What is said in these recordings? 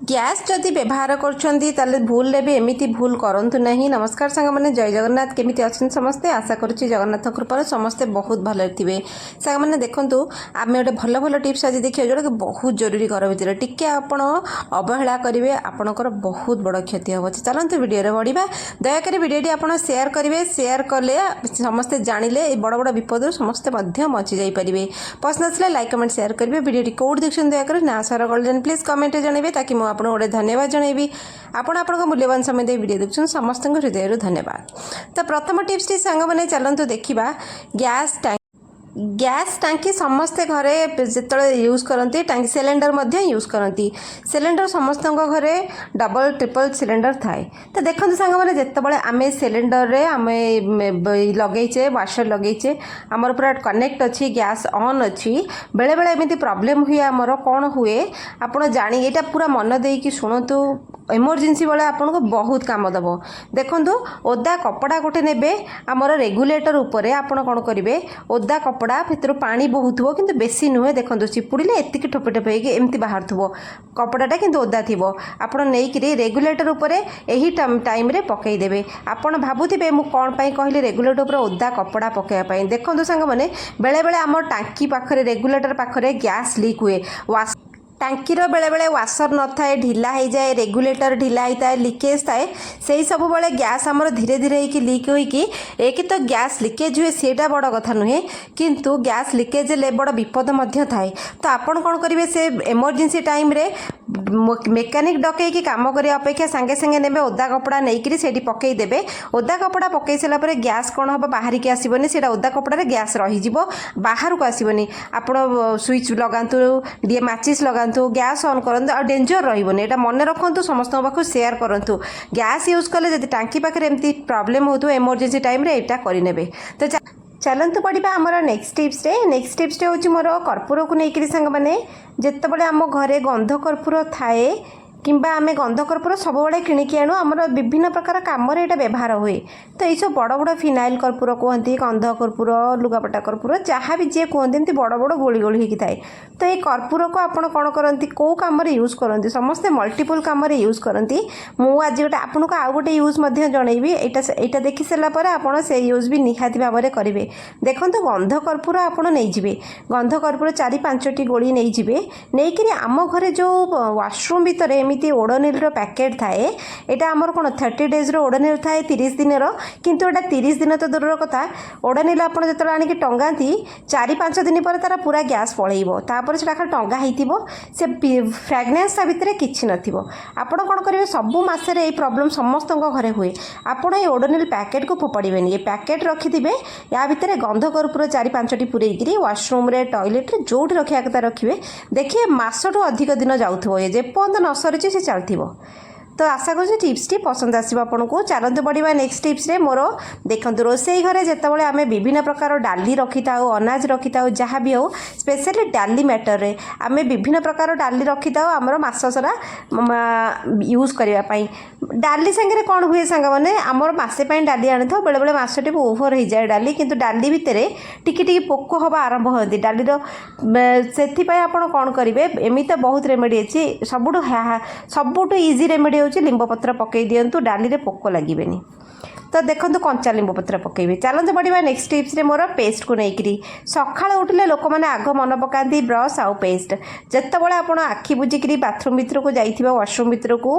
Gas ଯଦି ବ୍ୟବହାର କରୁଛନ୍ତି ତାହେଲେ ଭୁଲରେ ବି ଏମିତି ଭୁଲ କରନ୍ତୁ ନାହିଁ। ନମସ୍କାର ସାଙ୍ଗମାନେ, ଜୟ ଜଗନ୍ନାଥ। କେମିତି ଅଛନ୍ତି ସମସ୍ତେ? ଆଶା କରୁଛି ଜଗନ୍ନାଥ କୃପାରୁ ସମସ୍ତେ ବହୁତ ଭଲରେ ଥିବେ। ସାଙ୍ଗମାନେ ଦେଖନ୍ତୁ, ଆମେ ଗୋଟେ ଭଲ ଭଲ ଟିପ୍ସ ଆଜି ଦେଖିବା ଯେଉଁଟାକି ବହୁତ ଜରୁରୀ ଘର ଭିତରେ। ଟିକେ ଆପଣ ଅବହେଳା କରିବେ, ଆପଣଙ୍କର ବହୁତ ବଡ଼ କ୍ଷତି ହେବ। ଚାଲନ୍ତୁ ଭିଡ଼ିଓରେ ବଢ଼ିବା। ଦୟାକରି ଭିଡ଼ିଓଟି ଆପଣ ସେୟାର କରିବେ। ସେୟାର କଲେ ସମସ୍ତେ ଜାଣିଲେ এই ବଡ଼ ବଡ଼ ବିପଦରୁ ସମସ୍ତେ ମଧ୍ୟ ବଞ୍ଚି ଯାଇପାରିବେ। ପସନ୍ଦ ଆସିଲେ ଲାଇକ୍ କମେଣ୍ଟ ସେୟାର କରିବେ। ଭିଡ଼ିଓଟି କେଉଁଠି ଦେଖୁଛନ୍ତି ଦୟାକରି ନା ସାର ଗୋଲ୍ଡେନ ପ୍ଲିଜ୍ କମେଣ୍ଟରେ ଜଣାଇବେ, ତାକି ମୁଁ ଆପଣଙ୍କୁ ଗୋଟେ ଧନ୍ୟବାଦ ଜଣାଇବି। ଆପଣଙ୍କ ମୂଲ୍ୟବାନ ସମୟ ଦେଇ ଭିଡ଼ିଓ ଦେଖୁଛନ୍ତି, ସମସ୍ତଙ୍କୁ ହୃଦୟରୁ ଧନ୍ୟବାଦ। ତ ପ୍ରଥମ ଟିପ୍ସଟି ସାଙ୍ଗମାନେ ଚାଲନ୍ତୁ ଦେଖିବା। ଗ୍ୟାସ୍ ଟାଙ୍କି ସମସ୍ତେ ଘରେ ଯେତେବେଳେ ୟୁଜ୍ କରନ୍ତି, ଟାଙ୍କି ସିଲିଣ୍ଡର ମଧ୍ୟ ୟୁଜ୍ କରନ୍ତି। ସିଲିଣ୍ଡର ସମସ୍ତଙ୍କ ଘରେ ଡବଲ ଟ୍ରିପଲ ସିଲିଣ୍ଡର ଥାଏ। ତ ଦେଖନ୍ତୁ ସାଙ୍ଗମାନେ, ଯେତେବେଳେ ଆମେ ସିଲିଣ୍ଡରରେ ଆମେ ଲଗେଇଛେ, ୱାଶର ଲଗେଇଛେ, ଆମର ପୁରା କନେକ୍ଟ ଅଛି, ଗ୍ୟାସ୍ ଅନ୍ ଅଛି, ବେଳେବେଳେ ଏମିତି ପ୍ରୋବ୍ଲେମ୍ ହୁଏ। ଆମର କ'ଣ ହୁଏ ଆପଣ ଏଇଟା ପୁରା ମନ ଦେଇକି ଶୁଣନ୍ତୁ। ଏମର୍ଜେନ୍ସି ବେଳେ ଆପଣଙ୍କୁ ବହୁତ କାମ ଦେବ। ଦେଖନ୍ତୁ, ଓଦା କପଡ଼ା ଗୋଟେ ନେବେ, ଆମର ରେଗୁଲେଟର ଉପରେ ଆପଣ କ'ଣ କରିବେ, ଓଦା କପଡ଼ା ଭିତରୁ ପାଣି ବହୁଥିବ କିନ୍ତୁ ବେଶୀ ନୁହେଁ। ଦେଖନ୍ତୁ, ଚିପୁଡ଼ିଲେ ଏତିକି ଠୋପେ ଠୋପେ ହେଇକି ଏମିତି ବାହାରୁଥିବ, କପଡ଼ାଟା କିନ୍ତୁ ଓଦା ଥିବ। ଆପଣ ନେଇକିରି ରେଗୁଲେଟର ଉପରେ ଏହି ଟାଇମ୍ରେ ପକାଇଦେବେ। ଆପଣ ଭାବୁଥିବେ ମୁଁ କ'ଣ ପାଇଁ କହିଲି ରେଗୁଲେଟର ଉପରେ ଓଦା କପଡ଼ା ପକାଇବା ପାଇଁ। ଦେଖନ୍ତୁ ସାଙ୍ଗମାନେ, ବେଳେବେଳେ ଆମ ଟାଙ୍କି ପାଖରେ, ରେଗୁଲେଟର ପାଖରେ ଗ୍ୟାସ୍ ଲିକ୍ ହୁଏ। ଟାଙ୍କିର ବେଳେବେଳେ ୱାସର ନଥାଏ, ଢିଲା ହେଇଯାଏ, ରେଗୁଲେଟର ଢିଲା ହେଇଥାଏ, ଲିକେଜ୍ ଥାଏ। ସେଇ ସବୁବେଳେ ଗ୍ୟାସ୍ ଆମର ଧୀରେ ଧୀରେ ହେଇକି ଲିକ୍ ହୋଇକି ଏକି ତ ଗ୍ୟାସ୍ ଲିକେଜ୍ ହୁଏ, ସେଇଟା ବଡ଼ କଥା ନୁହେଁ, କିନ୍ତୁ ଗ୍ୟାସ୍ ଲିକେଜ୍ ହେଲେ ବଡ଼ ବିପଦ ମଧ୍ୟ ଥାଏ। ତ ଆପଣ କ'ଣ କରିବେ, ସେ ଏମର୍ଜେନ୍ସି ଟାଇମ୍ରେ ମେକାନିକ୍ ଡକେଇକି କାମ କରିବା ଅପେକ୍ଷା ସାଙ୍ଗେ ସାଙ୍ଗେ ନେବେ ଓଦା କପଡ଼ା ନେଇକିରି ସେଇଠି ପକାଇଦେବେ। ଓଦା କପଡ଼ା ପକାଇ ସାରିଲା ପରେ ଗ୍ୟାସ୍ କ'ଣ ହେବ, ବାହାରିକି ଆସିବନି, ସେଇଟା ଓଦା କପଡ଼ାରେ ଗ୍ୟାସ୍ ରହିଯିବ, ବାହାରକୁ ଆସିବନି। ଆପଣ ସୁଇଚ୍ ଲଗାନ୍ତୁ, ମାଚିସ୍ ଲଗାନ୍ତୁ, ଗ୍ୟାସ୍ ଅନ୍ କରନ୍ତୁ, ଆଉ ଡେଞ୍ଜର ରହିବନି। ଏଇଟା ମନେ ରଖନ୍ତୁ, ସମସ୍ତଙ୍କ ପାଖକୁ ସେୟାର କରନ୍ତୁ। ଗ୍ୟାସ୍ ୟୁଜ୍ କଲେ ଯଦି ଟାଙ୍କି ପାଖରେ ଏମିତି ପ୍ରୋବ୍ଲେମ୍ ହେଉଥିବ ଏମର୍ଜେନ୍ସି ଟାଇମ୍ରେ, ଏଇଟା କରିନେବେ। ତ ଚାଲନ୍ତୁ ପଡ଼ିବା ଆମର ନେକ୍ସଟ ଟିପ୍ସରେ। ନେକ୍ସଟ ଟିପ୍ସଟା ହେଉଛି ମୋର କର୍ପୂରକୁ ନେଇକରି। ସାଙ୍ଗମାନେ, ଯେତେବେଳେ ଆମ ଘରେ ଗନ୍ଧ କର୍ପୂର ଥାଏ କିମ୍ବା ଆମେ ଗନ୍ଧ କର୍ପୂର ସବୁବେଳେ କିଣିକି ଆଣୁ, ଆମର ବିଭିନ୍ନ ପ୍ରକାର କାମରେ ଏଇଟା ବ୍ୟବହାର ହୁଏ। ତ ଏଇସବୁ ବଡ଼ ବଡ଼ ଫିନାଇଲ୍ କର୍ପୂର କୁହନ୍ତି, ଗନ୍ଧ କର୍ପୂର, ଲୁଗାପଟା କର୍ପୂର, ଯାହା ବି ଯିଏ କୁହନ୍ତି, ଏମିତି ବଡ଼ ବଡ଼ ଗୋଳି ଗୋଳି ହେଇକି ଥାଏ। ତ ଏଇ କର୍ପୂରକୁ ଆପଣ କ'ଣ କରନ୍ତି, କେଉଁ କାମରେ ୟୁଜ୍ କରନ୍ତି? ସମସ୍ତେ ମଲ୍ଟିପୁଲ୍ କାମରେ ୟୁଜ୍ କରନ୍ତି। ମୁଁ ଆଜି ଆପଣଙ୍କୁ ଆଉ ଗୋଟେ ୟୁଜ୍ ମଧ୍ୟ ଜଣାଇବି। ଏଇଟା ଦେଖି ସାରିଲା ପରେ ଆପଣ ସେଇ ୟୁଜ୍ ବି ନିହାତି ଭାବରେ କରିବେ। ଦେଖନ୍ତୁ, ଗନ୍ଧ କର୍ପୂର ଆପଣ ନେଇଯିବେ। ଗନ୍ଧ କର୍ପୂର 4-5ଟି ଗୋଳି ନେଇଯିବେ। ନେଇକରି ଆମ ଘରେ ଯେଉଁ ୱାଶରୁମ୍ ଭିତରେ ଏମିତି ଓଡୋନିଲ୍ର ପ୍ୟାକେଟ୍ ଥାଏ, ଏଇଟା ଆମର କ'ଣ 30 ଡେଜ୍ର ଓଡୋନିଲ୍ ଥାଏ, 30 ଦିନର। କିନ୍ତୁ ଏଇଟା 30 ଦିନ ତ ଦୂରର କଥା, ଓଡୋନିଲ୍ ଆପଣ ଯେତେବେଳେ ଆଣିକି ଟଙ୍ଗାନ୍ତି 4-5 ଦିନ ପରେ ତା'ର ପୁରା ଗ୍ୟାସ୍ ପଳେଇବ। ତାପରେ ସେଟା ଖାଲି ଟଙ୍ଗା ହେଇଥିବ, ସେ ଫ୍ରାଗ୍ରାନ୍ସ ତା ଭିତରେ କିଛି ନଥିବ। ଆପଣ କ'ଣ କରିବେ, ସବୁ ମାସରେ ଏଇ ପ୍ରୋବ୍ଲେମ୍ ସମସ୍ତଙ୍କ ଘରେ ହୁଏ। ଆପଣ ଏଇ ଓଡୋନିଲ୍ ପ୍ୟାକେଟ୍କୁ ଫୋପାଡ଼ିବେନି, ଏ ପ୍ୟାକେଟ୍ ରଖିଥିବେ। ୟା ଭିତରେ ଗନ୍ଧ କର୍ପୂର 4-5ଟି ପୁରେଇକିରି ୱାଶରୁମ୍ରେ, ଟଏଲେଟ୍ରେ, ଯେଉଁଠି ରଖିବା କଥା ରଖିବେ। ଦେଖିବେ ମାସଠୁ ଅଧିକ ଦିନ ଯାଉଥିବ, ଯେପର୍ଯ୍ୟନ୍ତ ନ ସରିଛି ସେ ଚାଲିଥିବ। ତ ଆଶା କରୁଛି ଟିପ୍ସଟି ପସନ୍ଦ ଆସିବ ଆପଣଙ୍କୁ। ଚାଲନ୍ତୁ ବଢ଼ିବା ନେକ୍ସଟ ଟିପ୍ସରେ। ମୋର ଦେଖନ୍ତୁ, ରୋଷେଇ ଘରେ ଯେତେବେଳେ ଆମେ ବିଭିନ୍ନ ପ୍ରକାର ଡାଲି ରଖିଥାଉ, ଅନାଜ ରଖିଥାଉ, ଯାହା ବି ହେଉ, ସ୍ପେଶାଲି ଡାଲି ମ୍ୟାଟରରେ ଆମେ ବିଭିନ୍ନ ପ୍ରକାର ଡାଲି ରଖିଥାଉ ଆମର ମାସ ସାରା ୟୁଜ୍ କରିବା ପାଇଁ। ଡାଲି ସାଙ୍ଗରେ କ'ଣ ହୁଏ ସାଙ୍ଗମାନେ, ଆମର ମାସେ ପାଇଁ ଡାଲି ଆଣିଥାଉ, ବେଳେବେଳେ ମାସଟି ଓଭର ହେଇଯାଏ ଡାଲି, କିନ୍ତୁ ଡାଲି ଭିତରେ ଟିକେ ଟିକେ ପୋକ ହେବା ଆରମ୍ଭ ହୁଅନ୍ତି ଡାଲିର। ସେଥିପାଇଁ ଆପଣ କ'ଣ କରିବେ, ଏମିତି ବହୁତ ରେମେଡ଼ି ଅଛି। ସବୁଠୁ ଇଜି ରେମେଡ଼ି ହେଉଛି ଲିମ୍ବ ପତ୍ର ପକାଇ ଦିଅନ୍ତୁ, ଡାଲିରେ ପୋକ ଲାଗିବେନି। ତ ଦେଖନ୍ତୁ, କଞ୍ଚା ଲିମ୍ବ ପତ୍ର ପକାଇବେ। ଚାଲନ୍ତୁ ବଢ଼ିବା ନେକ୍ସଟ ଟିପ୍ସରେ ମୋର ପେଷ୍ଟକୁ ନେଇକରି। ସକାଳୁ ଉଠିଲେ ଲୋକମାନେ ଆଗ ମନେ ପକାନ୍ତି ବ୍ରସ୍ ଆଉ ପେଷ୍ଟ। ଯେତେବେଳେ ଆପଣ ଆଖି ବୁଜିକିରି ବାଥରୁମ୍ ଭିତରକୁ ଯାଇଥିବେ, ୱାଶରୁମ୍ ଭିତରକୁ,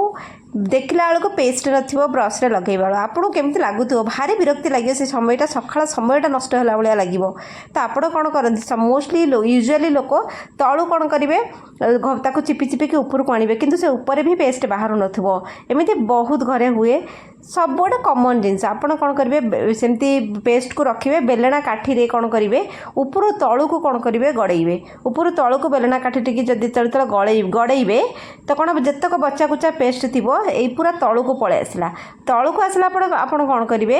ଦେଖିଲା ବେଳକୁ ପେଷ୍ଟ ନଥିବ ବ୍ରସ୍ରେ ଲଗାଇବା ବେଳକୁ ଆପଣଙ୍କୁ କେମିତି ଲାଗୁଥିବ, ଭାରି ବିରକ୍ତି ଲାଗିବ। ସେ ସମୟଟା, ସକାଳ ସମୟଟା ନଷ୍ଟ ହେଲା ଭଳିଆ ଲାଗିବ। ତ ଆପଣ କ'ଣ କରନ୍ତି, ୟୁଜୁଆଲି ଲୋକ ତଳୁ କ'ଣ କରିବେ, ତାକୁ ଚିପି ଚିପିକି ଉପରକୁ ଆଣିବେ, କିନ୍ତୁ ସେ ଉପରେ ବି ପେଷ୍ଟ ବାହାରୁ ନଥିବ। ଏମିତି ବହୁତ ଘରେ ହୁଏ, ସବୁ ଗୋଟେ କମନ୍ ଜିନିଷ। ଆପଣ କ'ଣ କରିବେ, ସେମିତି ପେଷ୍ଟକୁ ରଖିବେ, ବେଲଣା କାଠିରେ କ'ଣ କରିବେ, ଉପରୁ ତଳକୁ କ'ଣ କରିବେ, ଗଡ଼େଇବେ। ଉପରୁ ତଳକୁ ବେଲଣା କାଠିଟିକି ଯଦି ଗଡ଼େଇବେ, ତ କ'ଣ ଯେତେକ ବଚା କୁଚା ପେଷ୍ଟ ଥିବ ଏଇ ପୁରା ତଳକୁ ପଳେଇ ଆସିଲା। ତଳକୁ ଆସିଲା ପରେ ଆପଣ କ'ଣ କରିବେ,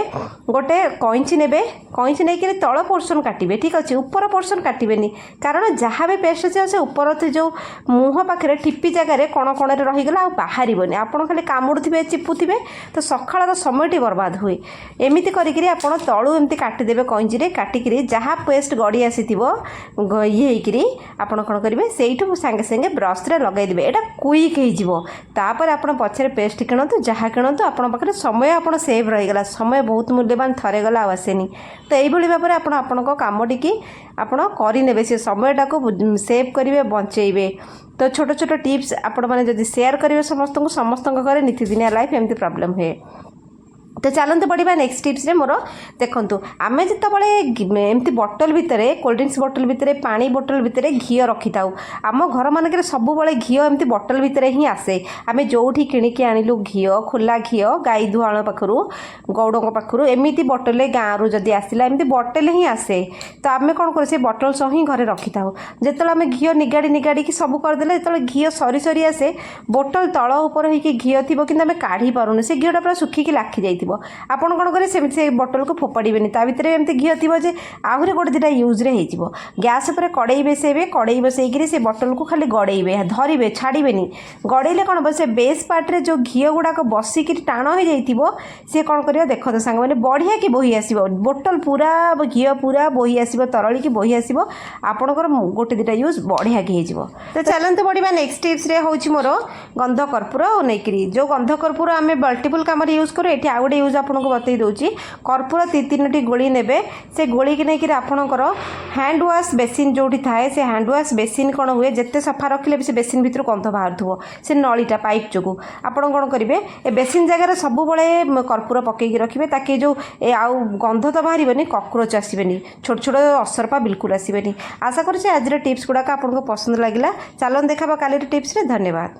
ଗୋଟେ କଇଁଚି ନେବେ। କଇଁଚି ନେଇକରି ତଳ ପୋର୍ସନ୍ କାଟିବେ, ଠିକ୍ ଅଛି, ଉପର ପୋର୍ସନ୍ କାଟିବେନି। କାରଣ ଯାହା ବି ପେଷ୍ଟ ଅଛି ସେ ଉପର ଯେଉଁ ମୁହଁ ପାଖରେ ଠିପି ଜାଗାରେ କଣ କଣରେ ରହିଗଲା, ଆଉ ବାହାରିବନି। ଆପଣ ଖାଲି କାମୁଡ଼ୁଥିବେ, ଚିପୁଥିବେ, ତ ସକାଳର ସମୟଟି ବର୍ବାଦ बर्बाद हुए। एमती करी आपण तलू एमती काटिदेवे कंची काटिकी जहाँ पेस्ट गड़ी आसी ये आपण कौन करेंगे से सांगे सांगे ब्रश लगेदेवे यहाँ क्विक होपर आप पचर पेस्ट किणतु जहाँ किणतु आपण पाखे समय आप सेव रहीगला समय बहुत मूल्यवान थरे गला आसेनी। तो यही भाव में आपण कमटी आपण करे से समयटा को सेव करेंगे बचेबे। तो छोट छोट टिप्स आपण मैंने जब सेयार करेंगे समस्त घर नीतिदिनिया लाइफ एमती प्रोब्लेम हुए। तो चलते बढ़िया नेक्स्ट टिप्स रे मोर देखूँ आम जिते एमती बोतल भितर कोल्ड ड्रिंक्स बोतल भितर पानी बोतल भितर घी रखी था आम घर मानक सब घी एमती बोतल भितर ही आसे आम जो किणिकी आणिलु घी खोला घी गाई दुआल पाखु गौड़ पाखु एमती बोतल गाँव जदि आसला एमती बोतल ही आसे। तो आम कौन कर बोतल सह ही घरे रखी था जो आम घी निगाड़ी निगाड़ी सब करदे जो घी सरी सरी आसे बोतल तल उपर होगी घी थी कि आम काढ़ी पारुनी से घीटा पूरा सुखिकी लाखी जाइए आपन कौन करेंगे सेमती से बोतल को फोपाड़े ता भितर एमती घी थी जे आहरी गोटे दुटा यूज हो गैस पर कड़े बसैबे कड़े बसैक से बोतल को खाली गड़ेबे धरवे छाड़े गड़े कौन हम से बेस पार्ट जो घी गुड़ाक बसिक टाण हो जाइए सी कौन कर देखो सांग मैंने बढ़िया कि बोही आस बोतल पूरा घी पूरा बोही आस तरल की बोही आस आपणकर गोटे दुटा यूज बढ़िया कि हो। तो चलते बढ़िया नेक्स्ट टिप्स हूँ मोर गंध कर्पूर नहीं जो गंध कर्पूर आम मल्टीपल कम यूज करूँ ये आउ गए यूज आपको बतई दूसरी कर्पूर 3-3टी गोली ने से गोली की नहीं आपणकर हैंड वाश बेसिन जो थाए से हैंड वाश बेसिन कौन हुए जिते सफा रखिले भी से बेसिन भितर गंध बाहर थो से नलीटा पाइप जो आपड़ कौन करेंगे ए बेसिन जगार सब कर्पूर पकईकी रखिए ताकि जो आउ गंध तो बाहर कॉकरोच आसबे छोट छोट असरपा बिल्कुल आसबे। आशा करुँचे आज टिप्स गुड़ाक आपको पसंद लगे। चलन देखा काली टिप्स रे। धन्यवाद।